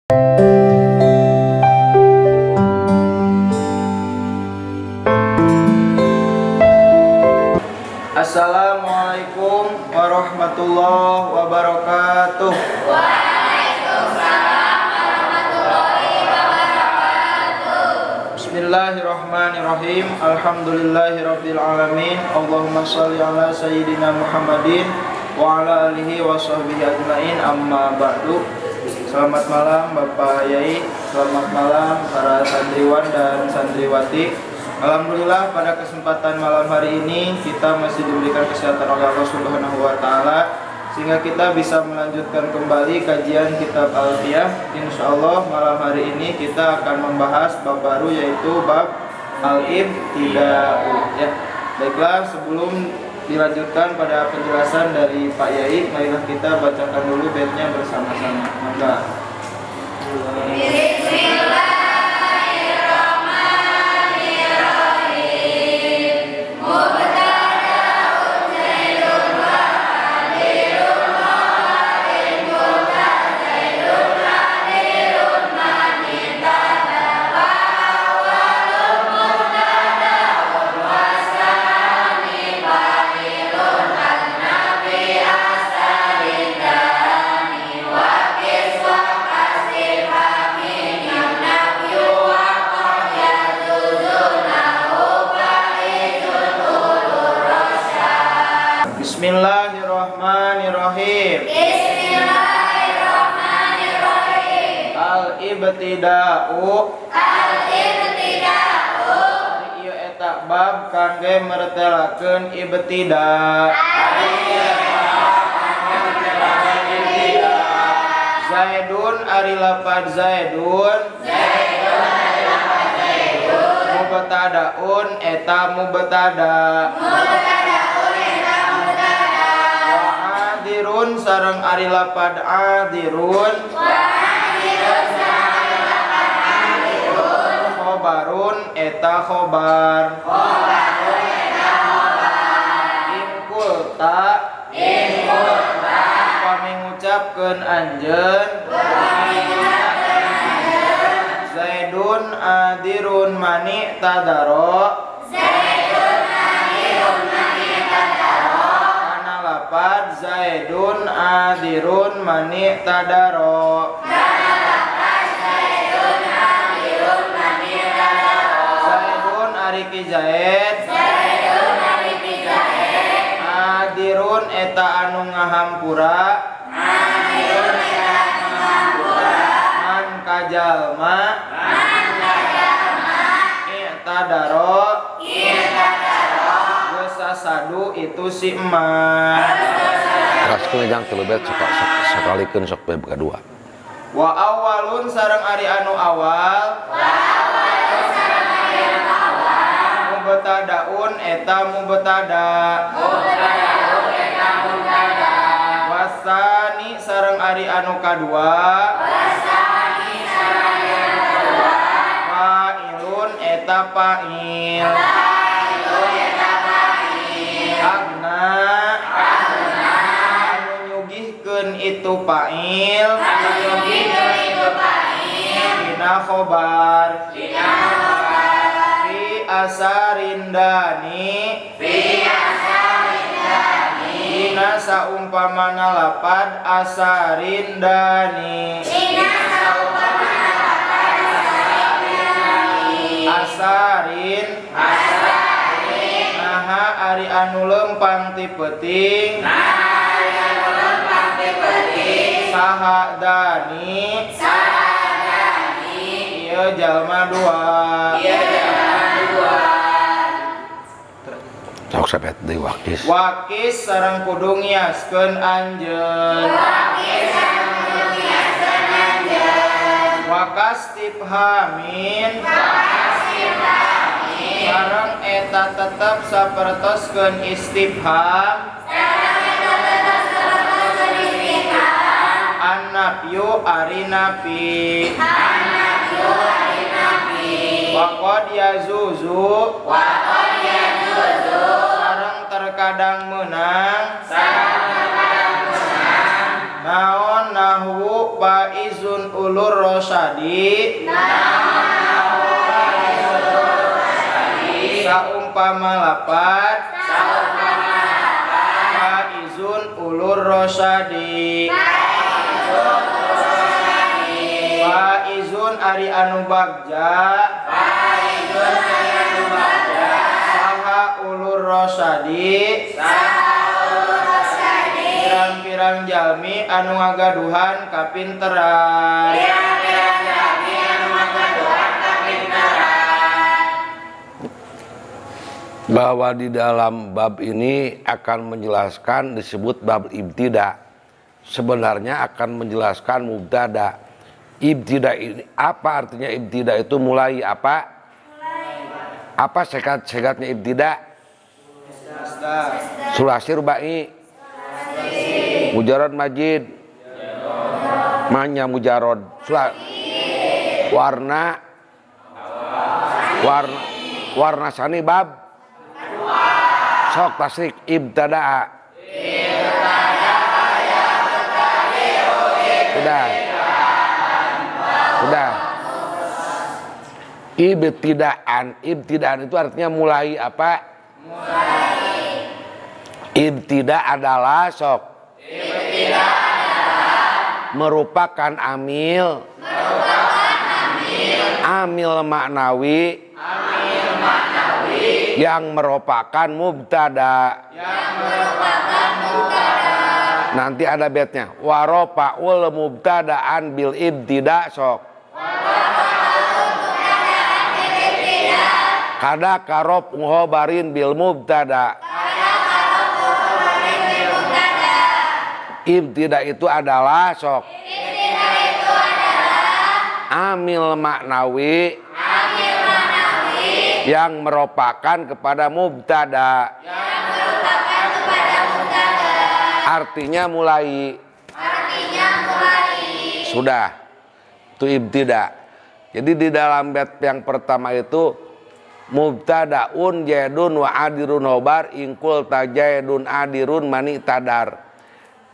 Assalamualaikum warahmatullahi wabarakatuh. Waalaikumsalam warahmatullahi wabarakatuh. Bismillahirrahmanirrahim. Alhamdulillahirabbil alamin. Allahumma shalli ala sayyidina Muhammadin wa ala alihi wa sahbihi ajmain. Amma ba'du. Selamat malam Bapak Yai, selamat malam para santriwan dan santriwati. Alhamdulillah pada kesempatan malam hari ini kita masih diberikan kesehatan oleh Allah Subhanahu wa taala sehingga kita bisa melanjutkan kembali kajian kitab Alfiyah. Insyaallah malam hari ini kita akan membahas bab baru yaitu bab al-ibtida'u ya. Baiklah, sebelum dilanjutkan pada penjelasan dari Pak Yai, marilah kita bacakan dulu baitnya bersama-sama. Monggo. Bismillahirrahmanirrahim. Bismillahirrahmanirrahim. Al-ibtida'u. Al-ibtida'u. Ieu eta bab kangge mertelakeun ibtida'. Zaidun ari lapad Zaidun. Mubtada'un eta mubtada'. Adirun sareng ari lapad adirun. Khobarun eta khobar. Inkulta upami ngucapkeun anjeun. Zaidun adirun mani tadaro. Zaidun adirun mani tadaro. Zaidun ari ki Zaid. Adirun eta anu ngahampura. Man kajalma. Tadaro. Sadu itu si emas. Raskeun jang teu bet sakalikeun sok bab kadua. Wa awalun sareng ari anu awal. Mubtadaun eta mubtada. Wasani sareng ari anu kadua. Fa'ilun eta fa'il. Itu fa'il dina khobar fi asarindani dina saumpamana lapad asarindani asarin naha ari anu lempang ti peuting sahadani ieu jalma dua. Sok sabet deui wakis. Wakis sareng kudu ngiaskeun anjeun. Wakas tifhamin sareng eta tetep sapertoskeun istifham. An-nafyu ari nafi. Waqad yazuzu sareng terkadang meunang. Naon nahwu faizun ulur rosyadi. Saumpama lapat faizun ulur rosyadi. Faizun ari anu bagja. Saha ulur rosyadi. Pirang-pirang jalmi anu ngagaduhan kapinteran. Bahwa di dalam bab ini akan menjelaskan disebut bab ibtida. Sebenarnya akan menjelaskan mubtada. Ibtida ini apa artinya? Ibtida itu mulai apa? Apa sekat-sekatnya ibtida? Sulasi rubai. Mujarad majid. Manya mujarad. Warna sani bab. Sok tasrik ibtada'a. Sudah. Ibtidaan itu artinya mulai apa? Ibtida adalah sok. Merupakan amil maknawi yang merupakan mubtada. Nanti ada betnya. Warofa'ul mubtada'an bil ibtida sok. Kada karob muhobarin bil mubtada. Ibtida itu adalah sok. Amil maknawi yang merupakan kepada mubtada. Artinya mulai. Sudah. Itu ibtida. Jadi di dalam bait yang pertama itu mubtadaun jaidun wa adirun hobar ingkul tajaidun adirun mani tadar.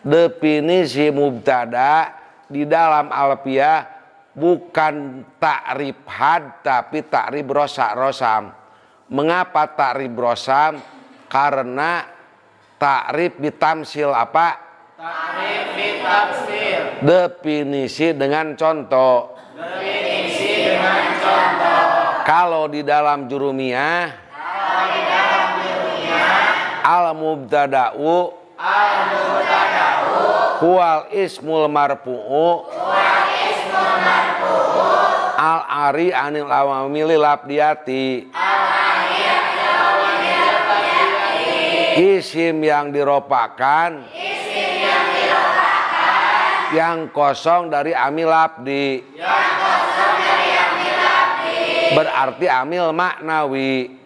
Definisi mubtada di dalam alfiah bukan takrib had tapi takrib rosam. Mengapa takrib rosam? Karena takrib bitamsil apa? Takrib bitamsil. Definisi dengan contoh. Kalau di dalam jurumiyah al mubtada'u huwal ismul marfu'u al ari anil awamili labdiyati. Isim yang diropakan yang kosong dari amil labdi. Berarti amil maknawi.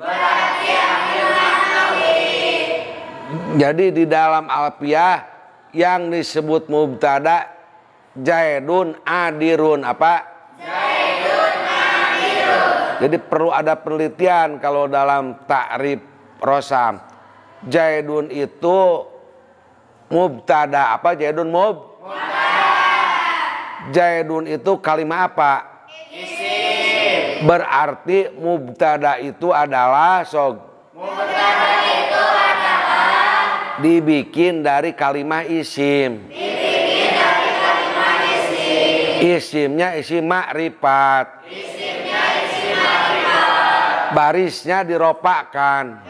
Jadi di dalam alfiah yang disebut mubtada jaidun adirun apa? Jadi perlu ada penelitian kalau dalam takrib rosam. Jaidun itu mubtada apa? Jaidun Jaidun itu kalimat apa? Berarti mubtada itu adalah dibikin dari kalimat isim. Isimnya isim makrifat. Barisnya diropakkan.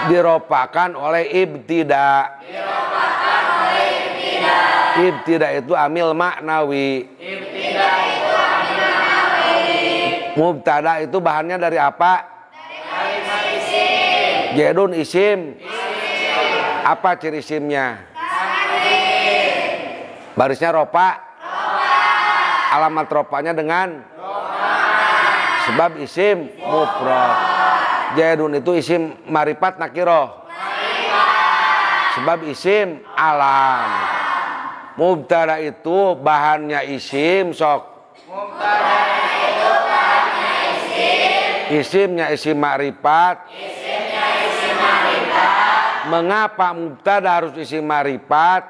Diropakkan oleh ibtida. Ibtida itu amil maknawi. Mubtada itu bahannya dari apa? Jaidun isim. Apa ciri isimnya? Barisnya ropa. Alamat ropanya dengan sebab isim mufrad. Jaidun itu isim marifat nakiroh. Sebab isim alam. Mubtada itu bahannya isim sok. Isimnya isim makrifat. Mengapa mubtada harus isim makrifat?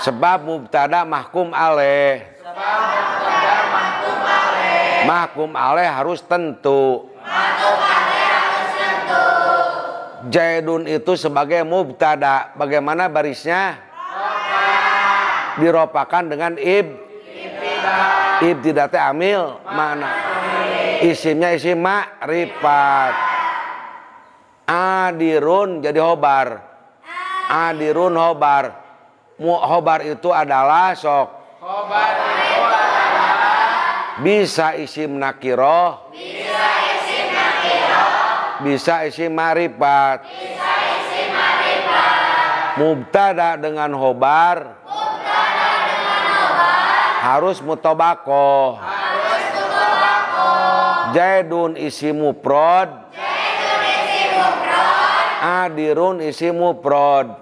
Sebab mubtada mahkum alaih. Mahkum alaih harus tentu. Zaidun itu sebagai mubtada. Bagaimana barisnya? Diropakan dengan ibtidah teh amil mana? Isimnya isim ma'rifat. Adirun jadi hobar. Adirun hobar. Hobar itu adalah sok. Hobar itu adalah bisa isim nakiroh. Bisa isim nakiroh. Bisa isim ma'rifat. Bisa isim ma'rifat. Mubtada dengan hobar. Mubtada dengan hobar. Harus mutobako. Harus mutobako. Zaidun isim mufrad. Zaidun isim mufrad. Adirun isim mufrad.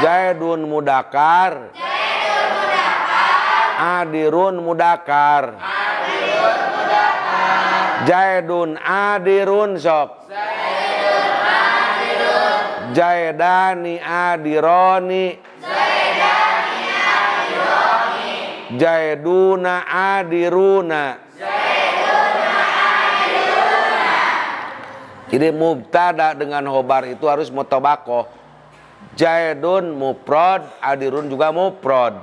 Zaidun mudakar. Zaidun mudakar. Adirun mudakar. Adirun mudakar. Zaidun adirun sok. Zaidun adirun. Zaidani adironi. Zaidani adironi. Zaiduna adiruna. Zaiduna adiruna. Jadi mubtada dengan hobar itu harus mutobako. Zaidun mufrad, adirun juga mufrad.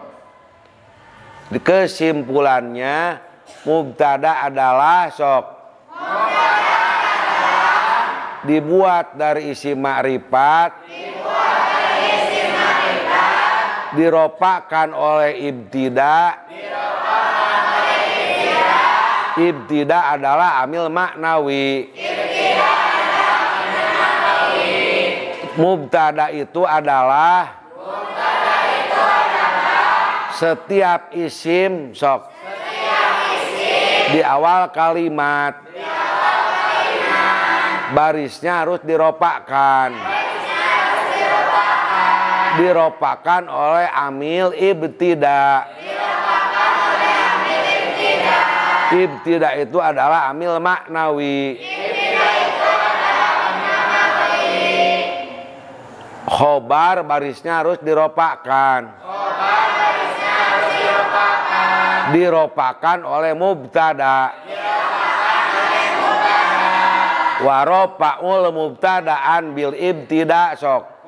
Kesimpulannya mubtada adalah sok. Dibuat dari isim ma'rifat. Diropakan oleh ibtidah. Ibtidah adalah amil maknawi. Mubtada itu adalah setiap isim sok. Di awal kalimat. Barisnya harus diropakkan. Diropakkan oleh amil ibtidah. Ibtidah itu adalah amil maknawi. Khobar barisnya harus diropakkan. Diropakan oleh mubtada. Waropa'ul mubtada'an bil ibtida sok.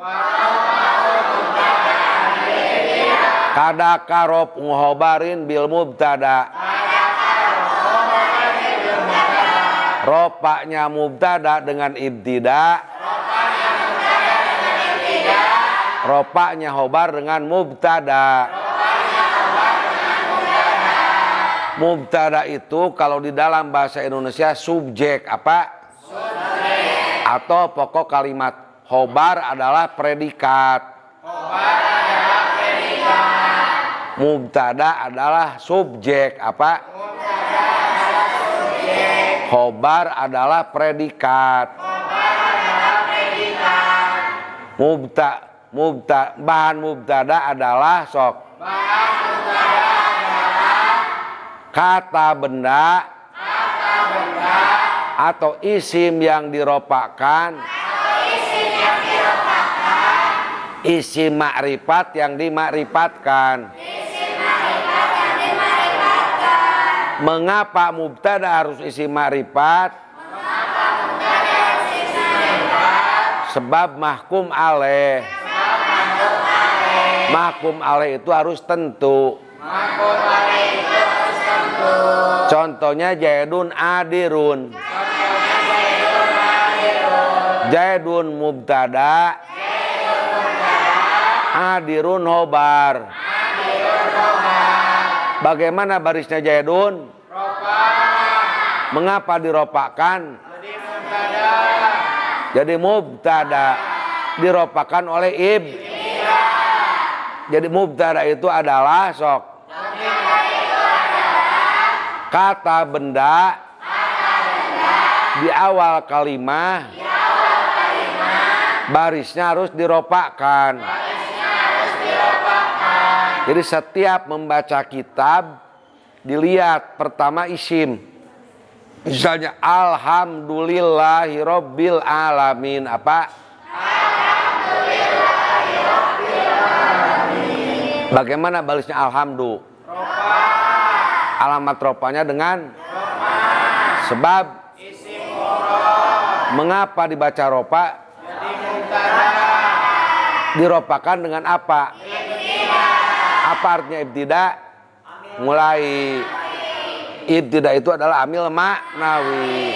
Kadaka rob ngobarin bil mubtada. Ropaknya mubtada dengan ibtida. Ropaknya hobar dengan mubtada. Mubtada itu kalau di dalam bahasa Indonesia subjek apa? Subjek. Atau pokok kalimat. Hobar adalah predikat. Hobar adalah predikat. Mubtada adalah subjek apa? Mubtada adalah subjek. Hobar adalah predikat. Hobar adalah predikat. Bahan mubtada adalah sok. Bahan mubtada adalah kata benda. Kata benda. Atau isim yang diropakkan. Atau isim yang diropakkan. Isim makrifat yang dimakrifatkan. Isim makrifat yang dimakrifatkan. Mengapa mubtada harus isim makrifat? Mengapa mubtada harus isim makrifat? Sebab mahkum alaih. Mahkum alaih itu harus tentu. Mahkum alaih itu harus tentu. Contohnya Zaidun adirun. Contohnya Zaidun adirun. Zaidun mubtada. Zaidun mubtada. Adirun hobar. Adirun hobar. Bagaimana barisnya Zaidun? Ropak. Mengapa diropakkan? Jadi mubtada. Jadi mubtada. Diropakan oleh Jadi mubtada itu adalah sok. Kata benda. Di awal kalimat. Barisnya harus diropakkan. Jadi setiap membaca kitab dilihat pertama isim. Misalnya alhamdulillahirabbil alamin apa? Alhamdulillahirabbil Bagaimana balasnya alhamdu? Rofa. Alamat rofanya dengan Roma. sebab. Isim mufrad. Mengapa dibaca rofa? Jadi mubtada. Diropakan dengan apa? Apa artinya ibtida? Mulai. Ibtida itu adalah amil maknawi.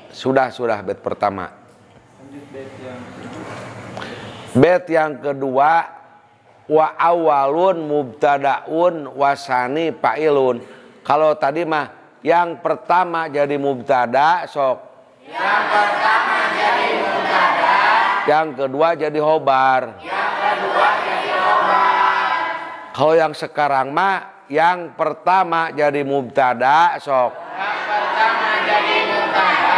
Sudah bait pertama. Lanjut bait yang Bait yang kedua, wa awalun mubtadaun wasani fa'ilun. Kalau tadi mah yang pertama jadi mubtada sok. yang pertama jadi mubtada. Yang kedua jadi khobar. Yang kedua jadi khobar. Kalau yang sekarang mah yang pertama jadi mubtada sok. Yang pertama jadi mubtada.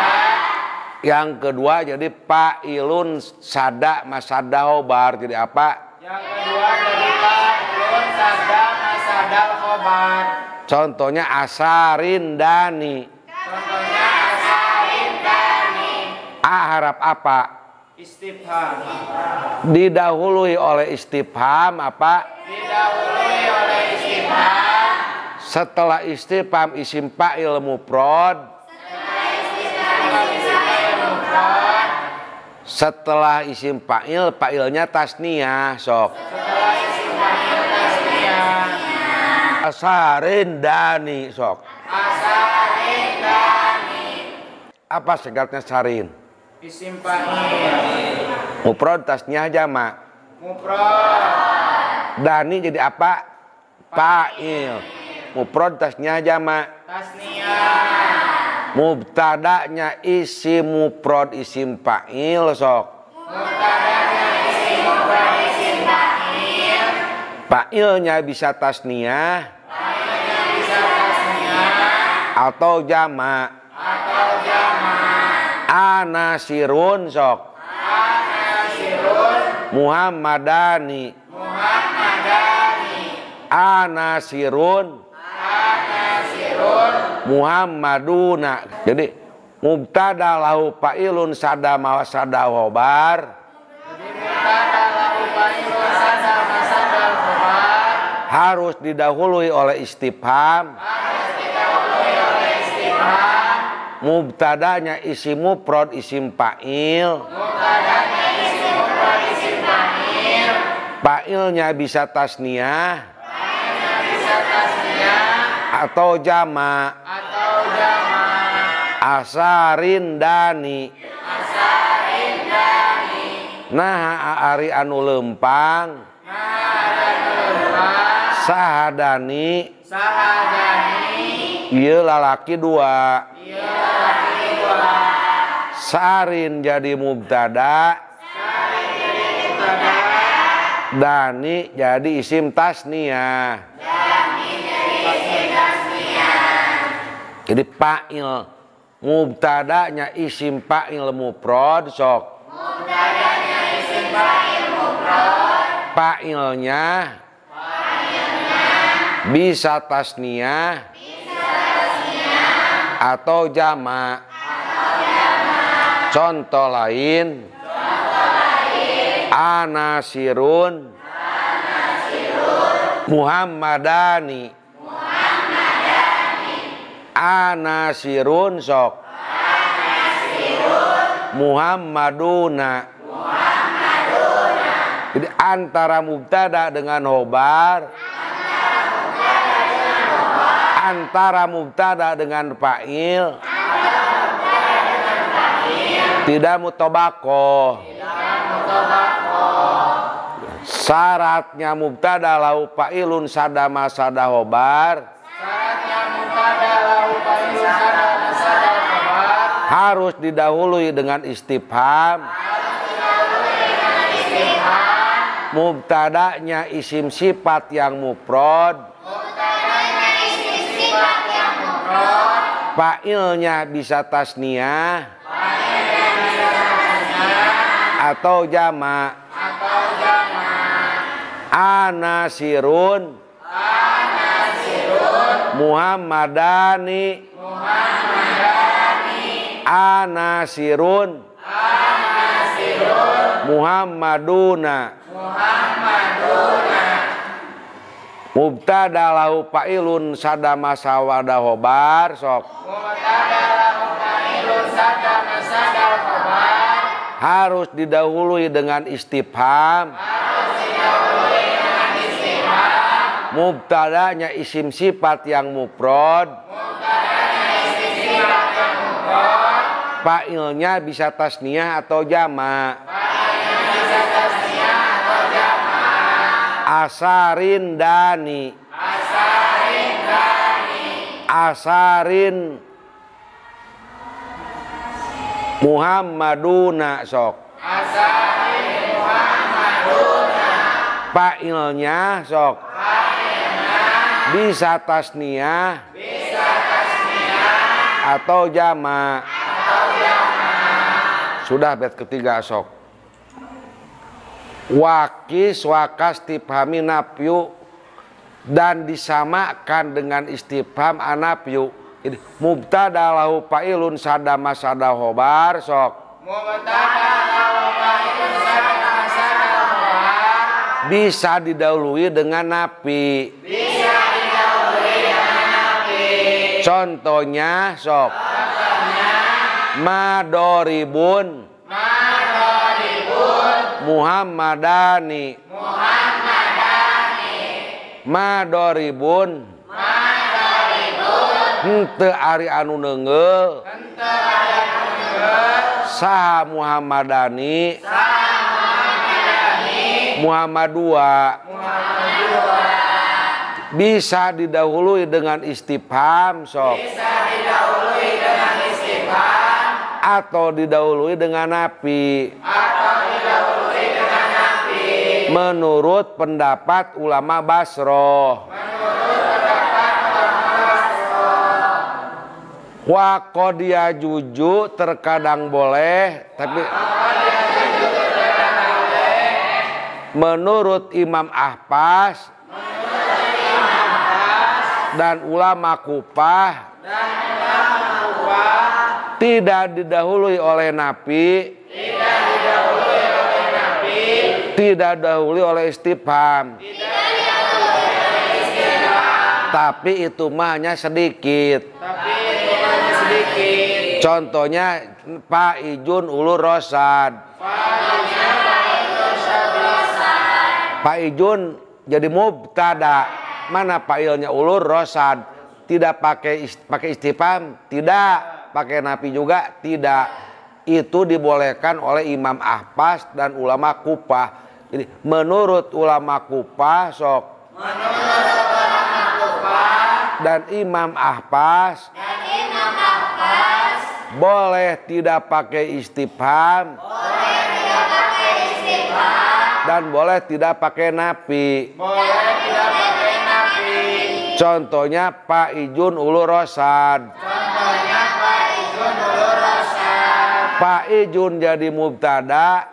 Yang kedua jadi fa'ilun sada masada khobar. Jadi apa? Yang kedua jadi fa'ilun sada masadal khobar. Contohnya asarin dani. Contohnya asarin dani. A harap apa? Istifham. Didahului oleh istifham apa? Didahului oleh istifham. Setelah istifham isim fa'il mufrad. Setelah isim fa'il, fa'ilnya tasniyah sok. Setelah isim fa'il tasniyah. Asarin dani sok. Asarin dani. Apa segatnya sarin? Isim fa'il. Mufrad tasniyah jamak. Mufrad. Dani jadi apa? Fa'il. Mufrad tasniyah jamak. Tasniyah. Mubtadanya isim mufrad isim fa'il sok. Mubtadanya isim mufrad isim fa'il. Fa'ilnya bisa tasniyah Fa'ilnya bisa tasniyah atau jamak. atau jamak. Anasirun sok. Anasirun. Muhammadani. Muhammadani. Anasirun. Anasirun. Muhammaduna. Jadi mubtada lahu fa'ilun sada masada khobar. Jadi mubtada lahu fa'ilun sada masadal khobar. Harus didahului oleh istifham. Harus didahului oleh istifham. Mubtadanya isim mufrad isim fa'il. Mubtadanya isim mufrad isim fa'il. Fa'ilnya bisa tasniyah Fa'ilnya bisa tasniyah atau jamak. atau jamak. Asarin dani. Asarin dani. Nah ari anu lempang. Sahadani. Sahadani. Ieu lalaki dua. Ieu laki dua. Sarin jadi mubtada. Sarin jadi mubtada. Dani jadi isim tasniyah. Dani jadi isim tasniyah. Jadi fa'il. Mubtadanya isim fa'il mufrad sok. Mubtadanya isim fa'il mufrad. Fa'ilnya bisa tasniyah atau jamak. Contoh lain. Anasirun. Muhammadani. Anasirun sok. Muhammaduna. Jadi antara mubtada dengan khobar, antara mubtada dengan fa'il, tidak mutabakoh. Syaratnya mubtada lahu fa'ilun sada masada khobar. Syaratnya mubtada lahu fa'ilun sada masada khobar. Harus didahului dengan istifham. Mubtadanya isim sifat yang mufrad. Mubtadanya isim sifat yang mufrad. Fa'ilnya bisa tasniyah Fa'ilnya bisa tasniyah atau jamak. atau jamak. Anasirun. Anasirun. Muhammadani. Muhammadani. Anasirun. Anasirun. Muhammaduna. Muhammaduna. Mubtada lahu fa'ilun sadama sawada khobar sok. Mubtada lahu fa'ilun sadama sada khobar. Harus didahului dengan istifham. Mubtadanya isim sifat yang mufrad. Fa'ilnya bisa tasniyah atau jamak. Asarin dani. Asarin Muhammaduna sok. Asarin Muhammaduna. Fa'ilnya sok. Bisa tasniyah atau jamak. Sudah bait ketiga sok. Wakis wakas istifhami nafyu dan disamakan dengan istifham anafyu. Ini mubtada lahu fa'ilun sadama sada khobar sok. Mubtada lahu fa'ilun sadama sada khobar. Bisa didahului dengan nafi. Bisa didahului dengan nafi. Contohnya sok. Madoribun. Muhammadani. Madoribun. Henteu ari anu neungeul. Saha Muhammadani. Muhammadua. Bisa didahului dengan istifham sok. Atau didahului dengan nafi. Menurut pendapat ulama Basroh. Wa qodiya juju terkadang boleh, tapi menurut Imam Ahpas dan ulama Kufah tidak didahului oleh nafi, tidak didahului oleh istifham, tapi itu mah hanya sedikit. Contohnya Faijun ulur rosad. Faijun jadi mubtada. Mana fa'ilnya ulur rosad? Tidak pakai istifham, tidak pakai nafi juga, tidak. Itu dibolehkan oleh Imam Ahpas dan ulama Kufah. Jadi menurut ulama Kufah sok. Dan Imam Ahpas boleh tidak pakai istifham, dan boleh tidak pakai nafi. Contohnya Faijun ulur rosad. Faijun jadi mubtada,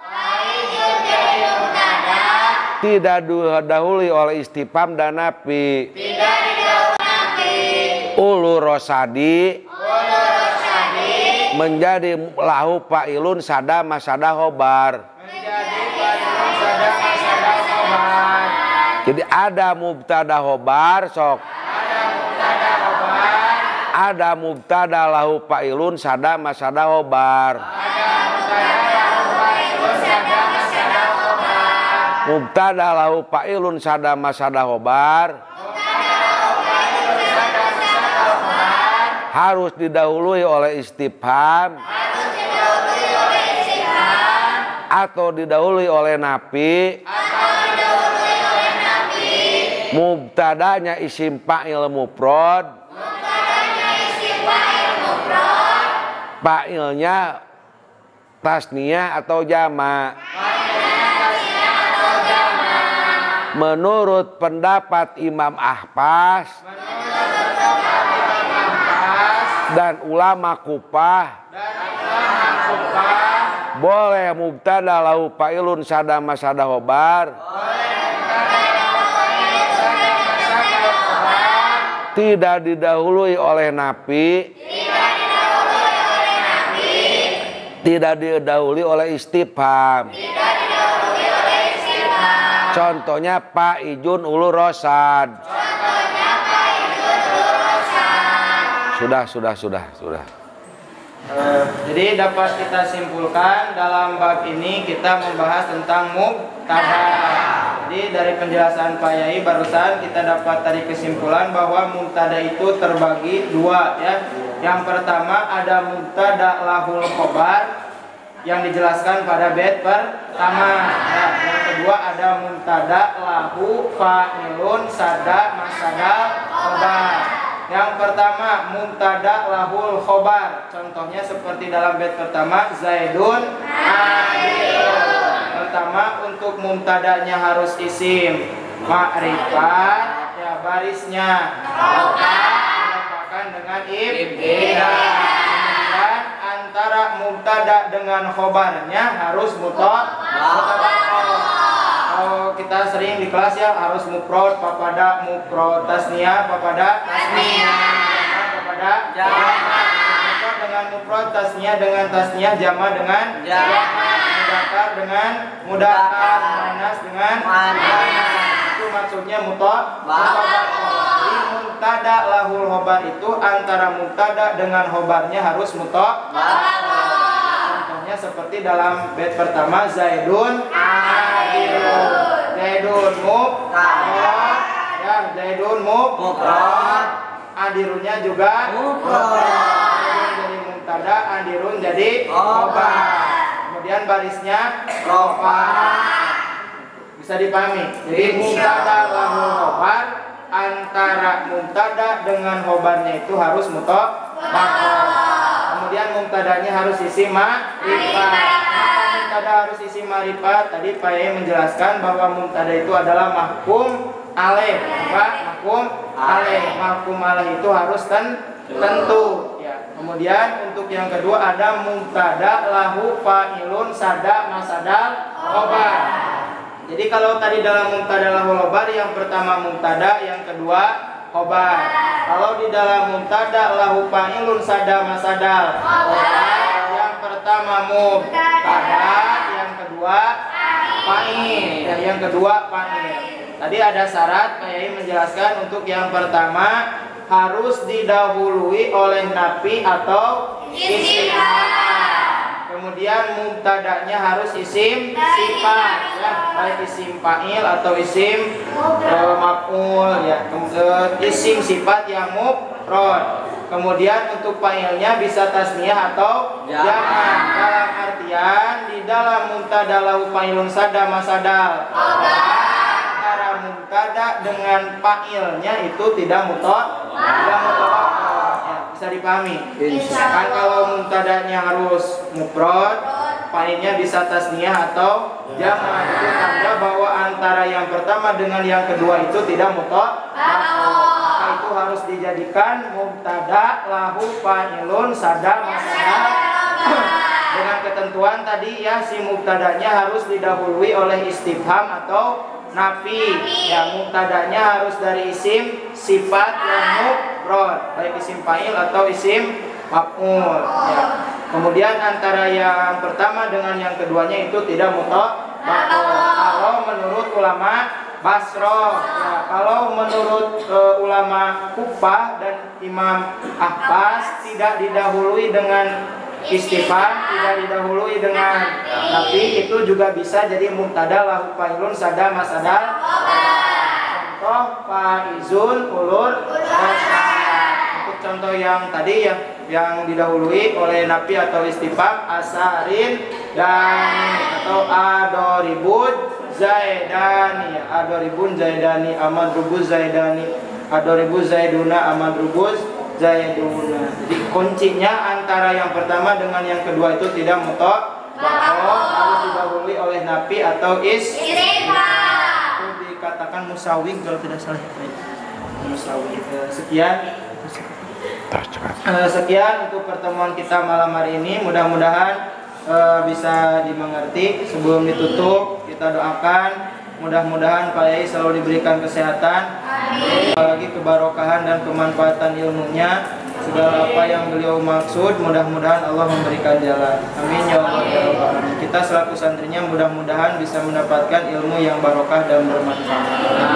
tidak didahului oleh istifham dan nafi. Ulur rosadi menjadi lahu fa'ilun sadama sada khobar. Jadi ada mubtada khobar sok. Ada mubtada lahu fa'ilun sadama sada khobar. Mubtada lahu fa'ilun sadama sada khobar harus didahului oleh istifham atau didahului oleh nafi. Mubtadanya isim fa'il mufrad. Fa'ilnya tasniyah atau jamak. Menurut pendapat Imam Ahpas dan ulama Kufah, boleh mubtada lahu fa'ilun sadama sada khobar, tidak didahului oleh nafi, tidak didahului oleh istifham. Contohnya Faijun ulur rosad. Sudah. Jadi dapat kita simpulkan dalam bab ini kita membahas tentang mubtada. Jadi dari penjelasan Pak Yai barusan kita dapat tadi kesimpulan bahwa mubtada itu terbagi dua ya. Yang pertama ada mubtada lahul khobar yang dijelaskan pada bait pertama. Nah, yang kedua ada mubtada lahu fa'ilun sada masadal khobar. Yang pertama mubtada lahul khobar. Contohnya seperti dalam bait pertama Zaidun adilun. Pertama untuk mubtadanya harus isim ma'rifat ya barisnya dinamakan dengan ibtida. Kemudian antara mubtada dengan khobarnya harus mutawakal. Kalau kita sering di kelas ya harus mufrad, papada mufrad, tasniyah, papada tasniyah, papada jamak. Mufrad dengan mufrad, tasniyah dengan tasniyah, jamak dengan jamak, mudzakkar dengan mudzakkar, muannas dengan muannas. Itu maksudnya mutawakal. Di mubtada lahul khobar itu antara mubtada dengan khobarnya harus mutawakal. Contohnya seperti dalam bait pertama Zaidun adilun. Zaidun mufrad ya, Zaidun mufrad. Adirunnya juga mufrad. Jadi mubtada, adirun jadi khobar. Kemudian barisnya rofa. Bisa dipahami. Jadi mubtada lahul khobar antara mubtada dengan khobarnya itu harus mutawakal. Kemudian mubtadanya harus isim ma'rifat. Mubtada harus isim ma'rifat. Tadi Pak Yai menjelaskan bahwa mubtada itu adalah mahkum alaih. Mahkum alaih. Mahkum alaih itu harus tentu. Ya. Kemudian untuk yang kedua ada mubtada lahu fa'ilun sada masadal khobar. Jadi kalau tadi dalam mubtada lahu khobar yang pertama mubtada, yang kedua khobar. Kalau di dalam mubtada lahu fa'ilun sada masadal khobar, yang pertama mubtada, yang kedua fa'il. Yang kedua fa'il. Tadi ada syarat Pak Yai menjelaskan untuk yang pertama harus didahului oleh nafi atau istifham. Kemudian mubtadanya harus isim sifat ya, baik isim fa'il atau isim maf'ul ya. Isim sifat yang mufrad. Kemudian untuk fa'ilnya bisa tasniyah atau jamak. Dalam artian di dalam mubtada lahu fa'ilun sada masadal antara mubtada dengan fa'ilnya itu tidak mutawakal. Bisa dipahami. Kan kalau mubtadanya harus mufrad, fa'ilnya bisa tasniyah atau jamak. Itu tanda bahwa antara yang pertama dengan yang kedua itu tidak mutawakal. Maka itu harus dijadikan mubtada lahu fa'ilun sada masadal. Dengan ketentuan tadi ya, si mubtadanya harus didahului oleh istifham atau nafi. Ya, mubtadanya harus dari isim sifat yang mufrad, baik isim fa'il atau isim maf'ul ya. Kemudian antara yang pertama dengan yang keduanya itu tidak mutawakal. Kalau menurut ulama Basroh ya, kalau menurut ulama Kufah dan Imam Ahbas tidak didahului dengan istifham, tidak didahului dengan nafi, itu juga bisa jadi mubtada lahu fa'ilun sada masadal. Contoh faizun ulul rasyad. Untuk contoh yang tadi ya, yang didahului oleh nafi atau istifham asarin dan atau adoribun zaidani, adoribun zaidani, amadrubuz zaidani, adoribuz zaiduna, amadrubuz zaiduna. Jadi kuncinya antara yang pertama dengan yang kedua itu tidak mutawakal, harus didahului oleh nafi atau istifham. Itu dikatakan musawwig kalau tidak salah. Musawwig. Sekian untuk pertemuan kita malam hari ini. Mudah-mudahan bisa dimengerti. Sebelum ditutup kita doakan mudah-mudahan Pak Yai selalu diberikan kesehatan, lagi kebarokahan dan kemanfaatan ilmunya. Segala apa yang beliau maksud mudah-mudahan Allah memberikan jalan. Amin ya Allah ya Rabbal alamin. Kita selaku santrinya mudah-mudahan bisa mendapatkan ilmu yang barokah dan bermanfaat.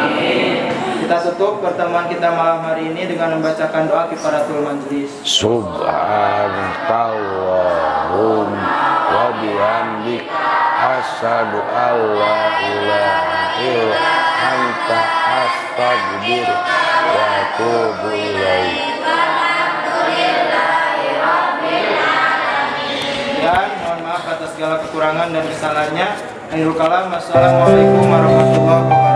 Amin. Kita tutup pertemuan kita malam hari ini dengan membacakan doa kifaratul majlis. Subhanakallahumma wa bihamdik asyhadu an la ilaha illa anta astaghfiruka wa atubu ilaik. Dan mohon maaf atas segala kekurangan dan kesalahannya. Akhirul kalam. Wassalamualaikum warahmatullahi wabarakatuh.